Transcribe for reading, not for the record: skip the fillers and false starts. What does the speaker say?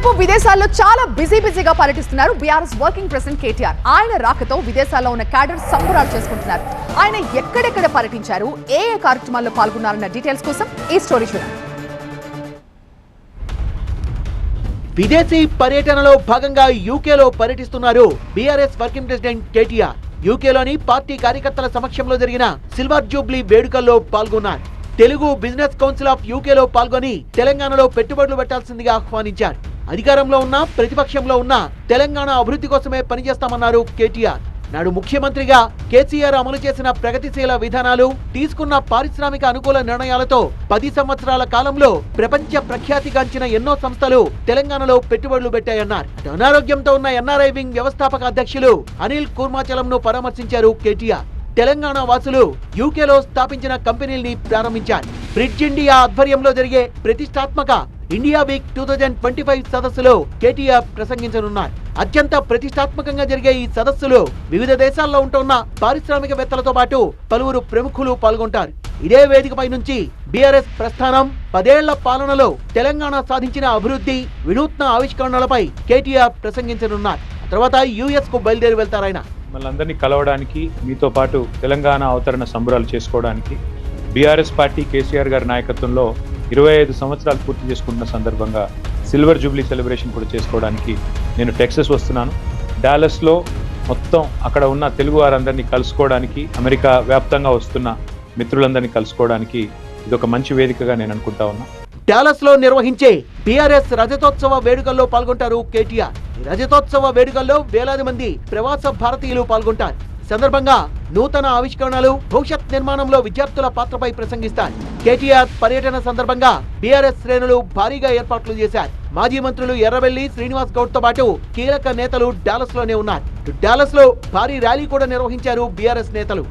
మరోవైపు విదేశాల్లో చాలా బిజీగా పర్యటిస్తున్నారు బీఆర్ఎస్ వర్కింగ్ ప్రెసిడెంట్ కేటీఆర్. ఆయన రాకతో విదేశాల్లో ఉన్న క్యాడర్ సంబరాలు చేసుకుంటున్నారు. ఆయన ఎక్కడెక్కడ పర్యటించారు, ఏ కార్యక్రమాల్లో పాల్గొన్నారన్న డీటెయిల్స్ కోసం ఈ స్టోరీ చూడండి. విదేశీ పర్యటనలో భాగంగా యూకేలో పర్యటిస్తున్నారు బీఆర్ఎస్ వర్కింగ్ ప్రెసిడెంట్ కేటీఆర్. యూకేలోని పార్టీ కార్యకర్తల సమక్షంలో జరిగిన సిల్వర్ జూబ్లీ వేడుకల్లో పాల్గొన్నారు. తెలుగు బిజినెస్ కౌన్సిల్ ఆఫ్ యూకేలో పాల్గొని తెలంగాణలో పెట్టుబడులు పెట్టాల్సిందిగా ఆహ్వానించారు. అధికారంలో ఉన్న ప్రతిపక్షంలో ఉన్న తెలంగాణ అభివృద్ధి కోసమే పనిచేస్తామన్నారు కేటీఆర్. నాడు ముఖ్యమంత్రిగా కేసీఆర్ అమలు చేసిన ప్రగతిశీల విధానాలు, తీసుకున్న పారిశ్రామిక అనుకూల నిర్ణయాలతో 10 సంవత్సరాల కాలంలో ప్రపంచ ప్రఖ్యాతిగాంచిన ఎన్నో సంస్థలు తెలంగాణలో పెట్టుబడులు పెట్టాయన్నారు. అనారోగ్యంతో ఉన్న ఎన్ఆర్ఐ వింగ్ వ్యవస్థాపక అధ్యక్షులు అనిల్ కూర్మాచలంను పరామర్శించారు కేటీఆర్. తెలంగాణ వాసులు యూకేలో స్థాపించిన కంపెనీల్ని ప్రారంభించారు. బ్రిడ్జ్ ఇండియా ఆధ్వర్యంలో జరిగే ప్రతిష్టాత్మక ఇండియా వీక్ 2025 సదస్సులో కేటీఆర్ ప్రసంగించనున్నారు. అత్యంత ప్రతిష్టాత్మకంగా జరిగే ఈ సదస్సులో వివిధ దేశాల్లో ఉంటున్న పారిశ్రామికవేత్తలతో పాటు పలువురు ప్రముఖులు పాల్గొంటారు. ఇదే వేదికపై నుంచి బీఆర్ఎస్ ప్రస్థానం, 10 ఏళ్ల పాలనలో తెలంగాణ సాధించిన అభివృద్ధి, వినూత్న ఆవిష్కరణలపై కేటీఆర్ ప్రసంగించనున్నారు. తర్వాత యుఎస్ కు బయలుదేరి వెళ్తారాయన. మనందరినీ కలవడానికి, మీతో పాటు తెలంగాణ అవతరణ సంబరాలు చేసుకోవడానికి, బీఆర్ఎస్ పార్టీ కేసీఆర్ గారి నాయకత్వంలో 25 సంవత్సరాలు పూర్తి చేసుకుంటున్న సందర్భంగా సిల్వర్ జూబ్లీ సెలబ్రేషన్ కూడా చేసుకోవడానికి నేను టెక్సస్ వస్తున్నాను. డాలస్లో మొత్తం అక్కడ ఉన్న తెలుగు వారందరినీ కలుసుకోవడానికి, అమెరికా వ్యాప్తంగా వస్తున్న మిత్రులందరినీ కలుసుకోవడానికి ఇది ఒక మంచి వేదికగా నేను అనుకుంటా ఉన్నా. డాలస్ లో నిర్వహించే బీఆర్ఎస్ రజతోత్సవ వేడుకల్లో పాల్గొంటారు కేటీఆర్. ఈ రజతోత్సవ వేడుకల్లో వేలాది మంది ప్రవాస భారతీయులు పాల్గొంటారు. సందర్భంగా నూతన ఆవిష్కరణలు, భవిష్యత్ నిర్మాణంలో విద్యార్థుల పాత్రపై ప్రసంగిస్తారు. కేటీఆర్ పర్యటన సందర్భంగా బీఆర్ఎస్ శ్రేణులు భారీగా ఏర్పాట్లు చేశారు. మాజీ మంత్రులు ఎర్రబెల్లి, శ్రీనివాస్ గౌడ్ తో పాటు కీలక నేతలు డాలస్ లోనే ఉన్నారు. డాలస్ లో భారీ ర్యాలీ కూడా నిర్వహించారు బీఆర్ఎస్ నేతలు.